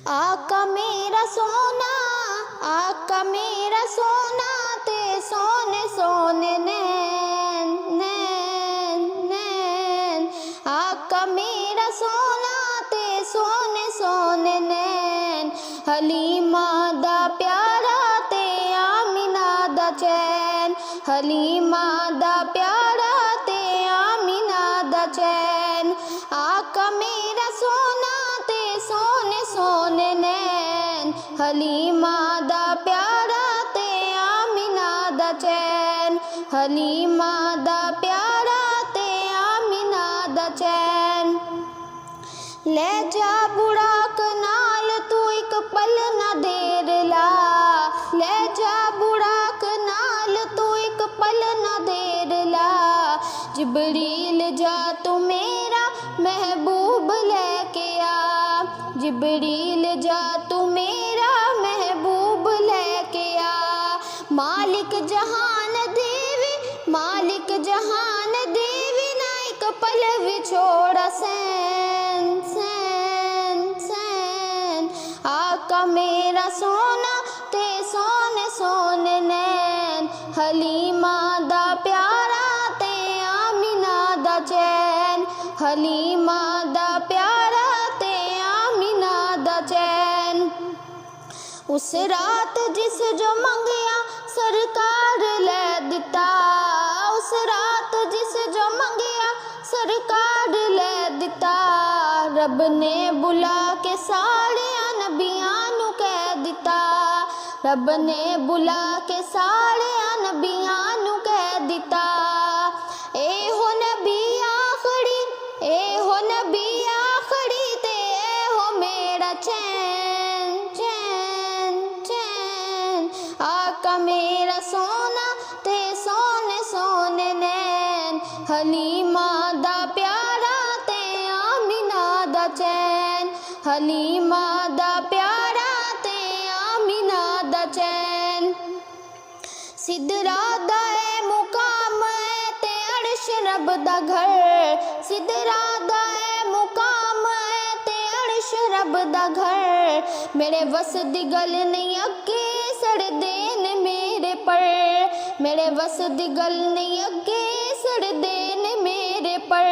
आका मेरा सोना, आका मेरा सोना, ते सोने सोने नैन नैन नैन। आका मेरा सोना, ते सोने सोने नैन। हलीमा दा प्यारा, ते आमिना दा चैन। हलीमा दा प्यारा, ते आमिना दा चैन। आका मेरा सोना, ते सोने सोने नैन। हलीमा दा प्यारा, ते आमिना दा चैन। हलीमा दा प्यारा, ते आमिना दा चैन। ले जा बुढ़ाक नाल, तू एक पल ना देर ला। ले जा बुढ़ाक नाल, तू एक पल ना देर ला। जिबरील जा तू मेरा महबूब लेके आ। जिबरील जा तू मेरा महबूब लेके आ। मालिक जहान देवी, मालिक जहान देवी, ना एक पल विछोड़ा सैन सैन सैन। आका मेरा सोना, ते सोने सोने नैन। हलीमा दा प्यारा, ते आमिना दा चैन। हलीमा दा प्यारा, ते आमिना दा चैन। उस रात जिस जो मंगिया सरकार ले दिता। उस रात जिस जो मंगिया सरकार ले दिता। रब ने बुला के साड़िया नबियां नू कह दिता। रब ने बुला के साड़िया नबियां नू कह दिता। ए हो नबी आखड़ी, ए हो नबी आखड़ी, ते ए हो मेरा चैन चैन चैन। आका मेरा सोना, ते सोने सोने नैन। हलीमा दा प्यारा, ते आमिना दा चैन। हलीमा दा प्यारा, ते आमिना दा चैन। सिदरा दा ए मुकाम है, ते अर्श रब दा घर। सिदरा दा ए मुकाम है, ते अर्श रब दा घर। मेरे वस दी गल नहीं अगे सड़दे ने मेरे पर। मेरे वस दी गल नहीं अगे सड़दे ने मेरे पर।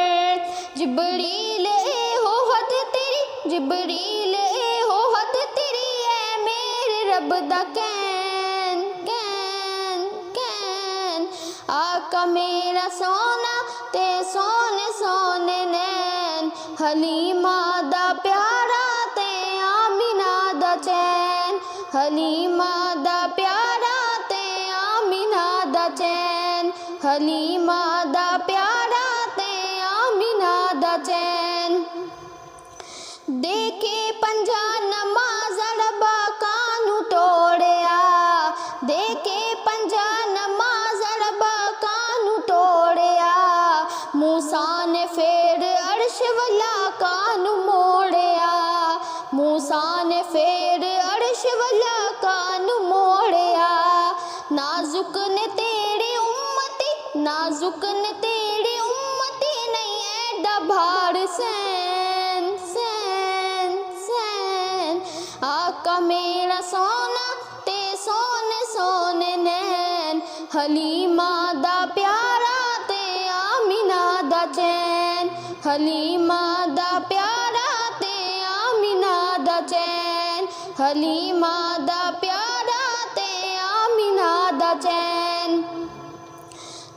जिबरील ए हो हद तेरी, जिबरील ए हो हद तेरी, है मेरे रब दा कैन कैन कैन। आका मेरा सोना, ते सोने सोने नैन। हलीमा दा प्यारा, ते आमिना दा चैन। हलीमा दा प्यारा, ते आमिना दा चैन। हलीमा दा प्यारा, ते आमिना दा चैन। देखे पंजा नमाज रबा कानू तोड़िया। देखे पंजा नमाज रबा कानू तोड़िया। मूसा ने फेर अर्श वाला कानू मोड़िया। मूसा ने फेर अर्श वाला कानू मोड़िया। नाजुक ने तेरी उम्मती, नाजुक ने तेरी उम्मती, नहीं ऐडा भार सैन सैन सैन। आका मेरा सोना, ते सोने सोने नैन। हलीमा दा प्यारा, ते आमिना दा चैन। हलीमा दा प्यारा, ते आमिना दा चैन। हलीमा दा प्यारा, ते आमिना दा चैन।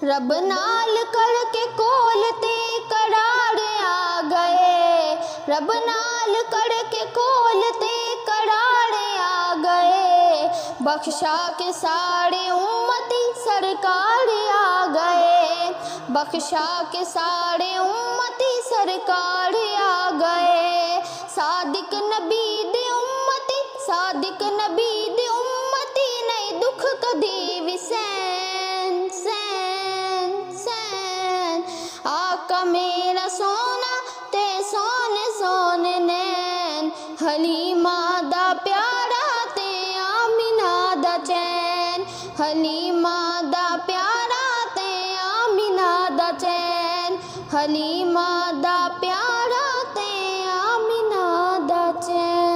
रब नाल करके कोल, ते करार आ गए। रब नाल करके कोल, ते करार आ गए। बख्शा के सारे उम्मती सरकार आ गए। बख्शा के सारे उम्मती सरकार आ गए। सादिक नबी दे उम्मती, सादिक नबी दे उम्मती, नहीं दुख कदी भी सैन सैन सैन। आका मेरा सोना, ते सोने सोने नैन। हलीमा दा प्यारा, ते आमिना दा चैन। हलीमा दा प्यारा, ते आमिना दा चैन। हलीमा